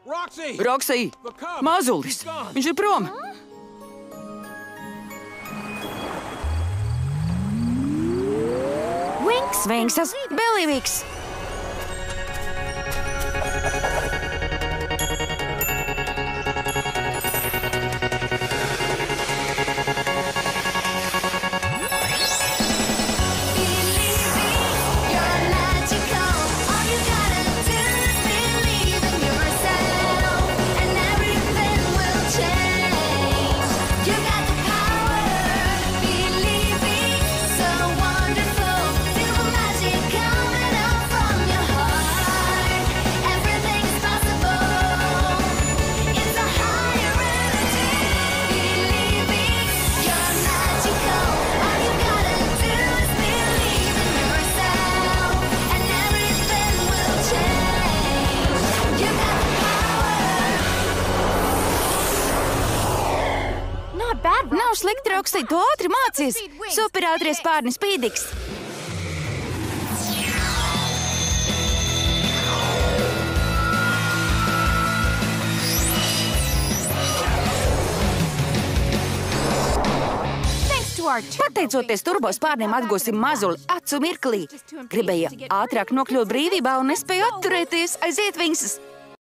Roxy! Mazulis! Viņš ir prom! Svinksas, Belīvīks! Nav slikti, Roxy, tu ātri mācies! Superātrie spārni Spīdiks! Pateicoties turbo spārniem atgūsim Mazuli acu mirklī. Gribēja ātrāk nokļūt brīvībā un nespēja atturēties, aiziet Vinksas!